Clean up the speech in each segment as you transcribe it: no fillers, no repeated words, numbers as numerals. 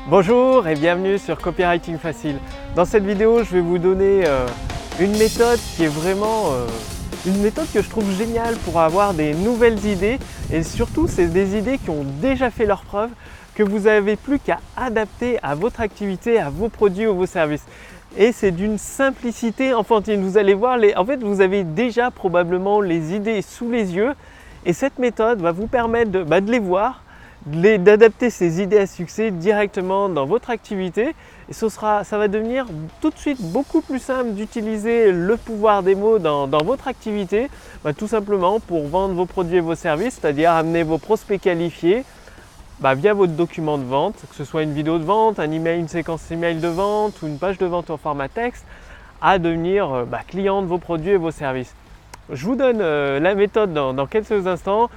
Bonjour et bienvenue sur Copywriting Facile. Dans cette vidéo, je vais vous donner une méthode qui est vraiment une méthode que je trouve géniale pour avoir des nouvelles idées et surtout c'est des idées qui ont déjà fait leurs preuves que vous n'avez plus qu'à adapter à votre activité, à vos produits ou vos services. Et c'est d'une simplicité enfantine. Vous allez voir, en fait vous avez déjà probablement les idées sous les yeux et cette méthode va vous permettre de les voir, d'adapter ces idées à succès directement dans votre activité et ça va devenir tout de suite beaucoup plus simple d'utiliser le pouvoir des mots dans votre activité, tout simplement pour vendre vos produits et vos services, c'est-à-dire amener vos prospects qualifiés via votre document de vente, que ce soit une vidéo de vente, un email, une séquence email de vente ou une page de vente au format texte, à devenir client de vos produits et vos services. Je vous donne la méthode dans quelques instants.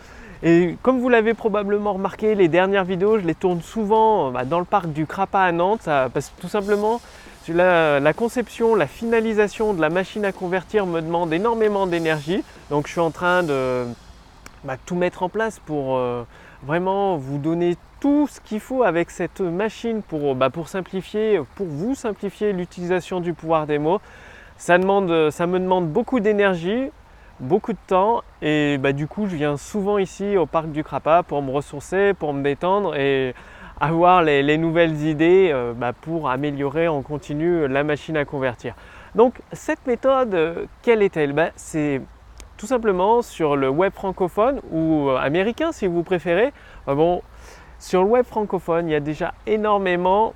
Et comme vous l'avez probablement remarqué, les dernières vidéos, je les tourne souvent dans le parc du Crapa à Nantes, parce que tout simplement, la conception, la finalisation de la machine à convertir me demande énormément d'énergie. Donc je suis en train de tout mettre en place pour vraiment vous donner tout ce qu'il faut avec cette machine pour vous simplifier l'utilisation du pouvoir des mots. Ça me demande beaucoup d'énergie, beaucoup de temps et du coup je viens souvent ici au parc du Crapa pour me ressourcer, pour me détendre et avoir les nouvelles idées pour améliorer en continu la machine à convertir. Donc cette méthode, quelle est-elle? C'est tout simplement sur le web francophone ou américain si vous préférez. Sur le web francophone, il y a déjà énormément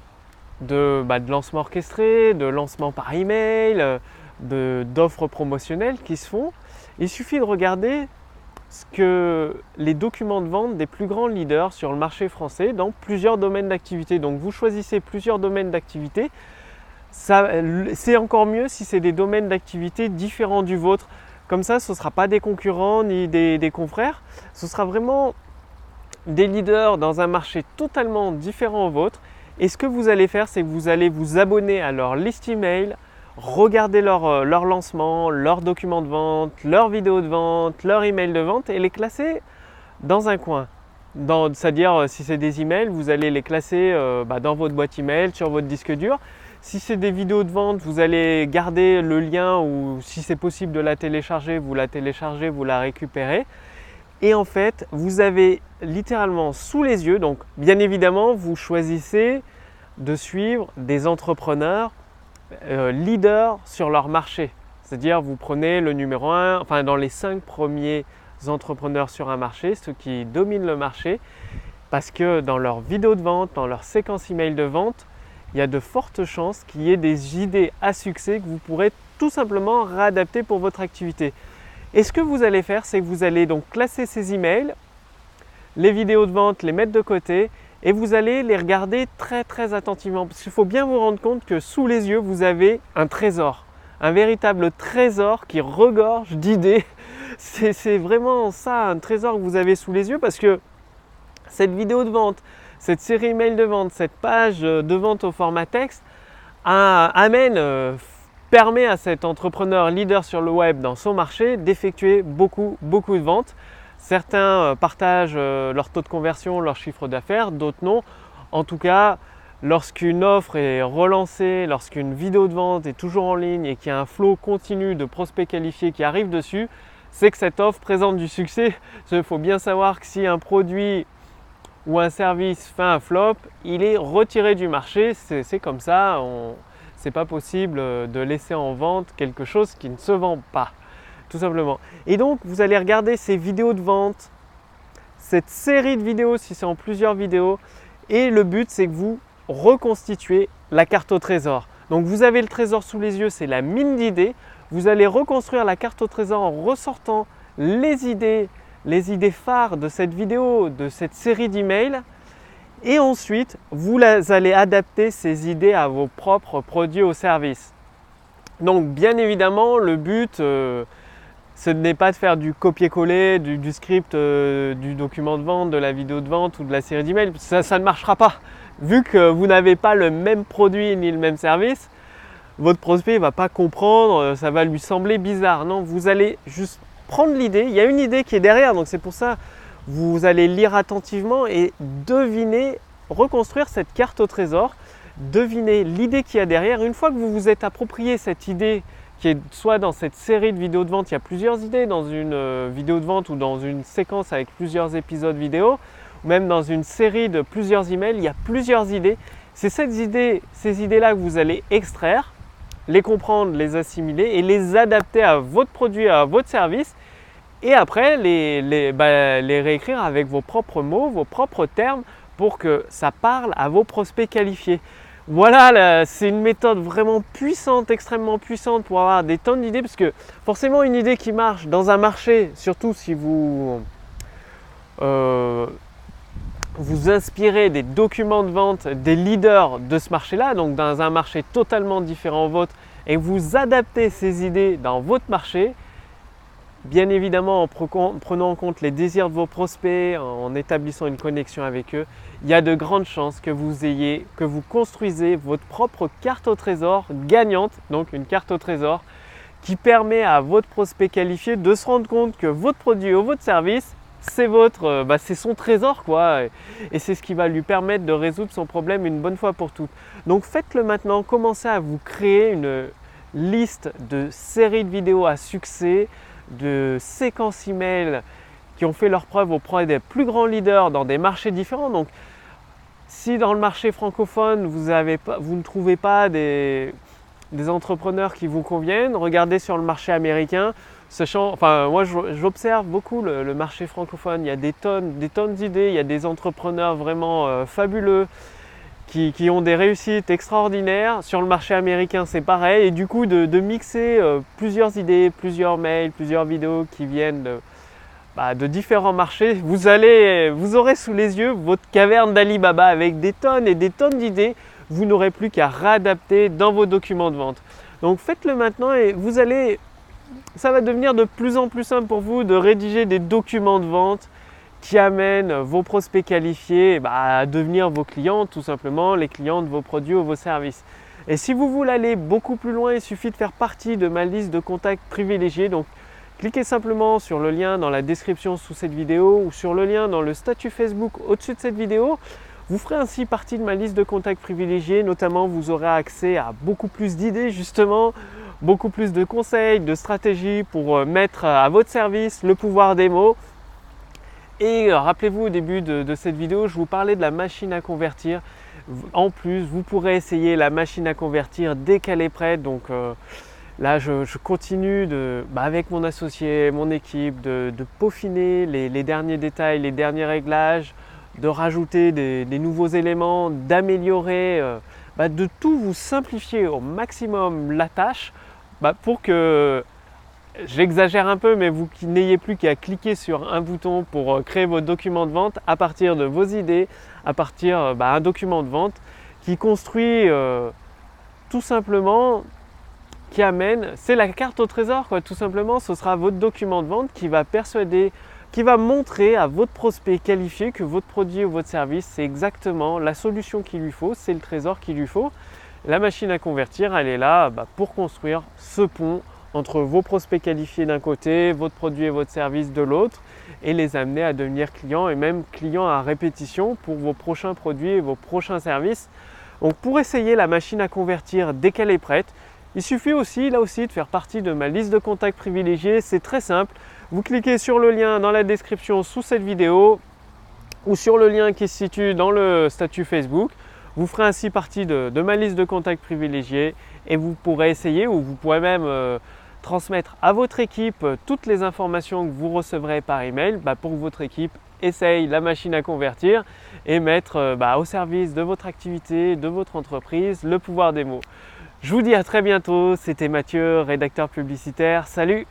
de lancements orchestrés, de lancements par email, d'offres promotionnelles qui se font. Il suffit de regarder ce que les documents de vente des plus grands leaders sur le marché français dans plusieurs domaines d'activité. Donc vous choisissez plusieurs domaines d'activité. C'est encore mieux si c'est des domaines d'activité différents du vôtre. Comme ça, ce ne sera pas des concurrents ni des confrères. Ce sera vraiment des leaders dans un marché totalement différent au vôtre. Et ce que vous allez faire, c'est que vous allez vous abonner à leur liste email, regarder leur lancement, leurs documents de vente, leurs vidéos de vente, leurs emails de vente et les classer dans un coin. C'est-à-dire, si c'est des emails, vous allez les classer dans votre boîte email, sur votre disque dur. Si c'est des vidéos de vente, vous allez garder le lien ou si c'est possible de la télécharger, vous la récupérez. Et en fait, vous avez littéralement sous les yeux, donc bien évidemment, vous choisissez de suivre des entrepreneurs leaders sur leur marché. C'est-à-dire, vous prenez le numéro 1, dans les 5 premiers entrepreneurs sur un marché, ceux qui dominent le marché, parce que dans leurs vidéos de vente, dans leur séquence email de vente, il y a de fortes chances qu'il y ait des idées à succès que vous pourrez tout simplement réadapter pour votre activité. Et ce que vous allez faire, c'est que vous allez donc classer ces emails, les vidéos de vente, les mettre de côté et vous allez les regarder très très attentivement. Parce qu'il faut bien vous rendre compte que sous les yeux, vous avez un trésor, un véritable trésor qui regorge d'idées. C'est vraiment ça, un trésor que vous avez sous les yeux parce que cette vidéo de vente, cette série email de vente, cette page de vente au format texte permet à cet entrepreneur leader sur le web dans son marché d'effectuer beaucoup de ventes. Certains partagent leur taux de conversion, leur chiffre d'affaires, d'autres non. En tout cas, lorsqu'une offre est relancée, lorsqu'une vidéo de vente est toujours en ligne et qu'il y a un flot continu de prospects qualifiés qui arrivent dessus, c'est que cette offre présente du succès. Il faut bien savoir que si un produit ou un service fait un flop, il est retiré du marché. C'est comme ça. C'est pas possible de laisser en vente quelque chose qui ne se vend pas, tout simplement. Et donc, vous allez regarder ces vidéos de vente, cette série de vidéos, si c'est en plusieurs vidéos, et le but, c'est que vous reconstituez la carte au trésor. Donc, vous avez le trésor sous les yeux, c'est la mine d'idées. Vous allez reconstruire la carte au trésor en ressortant les idées phares de cette vidéo, de cette série d'emails. Et ensuite, vous allez adapter ces idées à vos propres produits ou services. Donc bien évidemment, le but, ce n'est pas de faire du copier-coller du script du document de vente, de la vidéo de vente ou de la série d'emails. Ça ne marchera pas. Vu que vous n'avez pas le même produit ni le même service, votre prospect ne va pas comprendre, ça va lui sembler bizarre. Non, vous allez juste prendre l'idée. Il y a une idée qui est derrière, donc c'est pour ça vous allez lire attentivement et deviner reconstruire cette carte au trésor, deviner l'idée qu'il y a derrière. Une fois que vous vous êtes approprié cette idée qui est soit dans cette série de vidéos de vente, il y a plusieurs idées dans une vidéo de vente ou dans une séquence avec plusieurs épisodes vidéo, ou même dans une série de plusieurs emails, il y a plusieurs idées. C'est ces idées-là que vous allez extraire, les comprendre, les assimiler et les adapter à votre produit, à votre service. Et après, les réécrire avec vos propres mots, vos propres termes pour que ça parle à vos prospects qualifiés. Voilà, c'est une méthode vraiment puissante, extrêmement puissante pour avoir des tonnes d'idées parce que forcément une idée qui marche dans un marché, surtout si vous vous inspirez des documents de vente des leaders de ce marché-là, donc dans un marché totalement différent au vôtre et vous adaptez ces idées dans votre marché, bien évidemment en prenant en compte les désirs de vos prospects, en établissant une connexion avec eux, il y a de grandes chances que vous construisez votre propre carte au trésor gagnante, donc une carte au trésor qui permet à votre prospect qualifié de se rendre compte que votre produit ou votre service, c'est c'est son trésor quoi, et c'est ce qui va lui permettre de résoudre son problème une bonne fois pour toutes. Donc faites-le maintenant, commencez à vous créer une liste de séries de vidéos à succès, de séquences email qui ont fait leurs preuves auprès des plus grands leaders dans des marchés différents. Donc, si dans le marché francophone, vous ne trouvez pas des entrepreneurs qui vous conviennent, regardez sur le marché américain. Moi j'observe beaucoup le marché francophone. Il y a des tonnes d'idées, il y a des entrepreneurs vraiment fabuleux qui ont des réussites extraordinaires. Sur le marché américain, c'est pareil. Et du coup, de mixer plusieurs idées, plusieurs mails, plusieurs vidéos qui viennent de différents marchés, vous aurez sous les yeux votre caverne d'Alibaba avec des tonnes et des tonnes d'idées. Vous n'aurez plus qu'à réadapter dans vos documents de vente. Donc faites-le maintenant et ça va devenir de plus en plus simple pour vous de rédiger des documents de vente qui amènent vos prospects qualifiés à devenir vos clients, tout simplement les clients de vos produits ou vos services. Et si vous voulez aller beaucoup plus loin, il suffit de faire partie de ma liste de contacts privilégiés. Donc cliquez simplement sur le lien dans la description sous cette vidéo ou sur le lien dans le statut Facebook au-dessus de cette vidéo. Vous ferez ainsi partie de ma liste de contacts privilégiés, notamment vous aurez accès à beaucoup plus d'idées justement, beaucoup plus de conseils, de stratégies pour mettre à votre service le pouvoir des mots. Et rappelez-vous au début de cette vidéo, je vous parlais de la machine à convertir. En plus, vous pourrez essayer la machine à convertir dès qu'elle est prête. Donc là, je continue avec mon associé, mon équipe, de peaufiner les derniers détails, les derniers réglages, de rajouter des nouveaux éléments, d'améliorer, de tout vous simplifier au maximum la tâche pour que, j'exagère un peu, mais vous qui n'ayez plus qu'à cliquer sur un bouton pour créer vos documents de vente à partir de vos idées, à partir d'un document de vente qui construit tout simplement, qui amène, c'est la carte au trésor quoi, tout simplement, ce sera votre document de vente qui va montrer à votre prospect qualifié que votre produit ou votre service, c'est exactement la solution qu'il lui faut, c'est le trésor qu'il lui faut. La machine à convertir, elle est là pour construire ce pont entre vos prospects qualifiés d'un côté, votre produit et votre service de l'autre, et les amener à devenir clients et même clients à répétition pour vos prochains produits et vos prochains services. Donc pour essayer la machine à convertir dès qu'elle est prête, il suffit aussi, là aussi, de faire partie de ma liste de contacts privilégiés. C'est très simple. Vous cliquez sur le lien dans la description sous cette vidéo ou sur le lien qui se situe dans le statut Facebook. Vous ferez ainsi partie de ma liste de contacts privilégiés et vous pourrez essayer ou vous pourrez même transmettre à votre équipe toutes les informations que vous recevrez par email pour que votre équipe essaye la machine à convertir et mettre au service de votre activité, de votre entreprise, le pouvoir des mots. Je vous dis à très bientôt, c'était Mathieu, rédacteur publicitaire. Salut!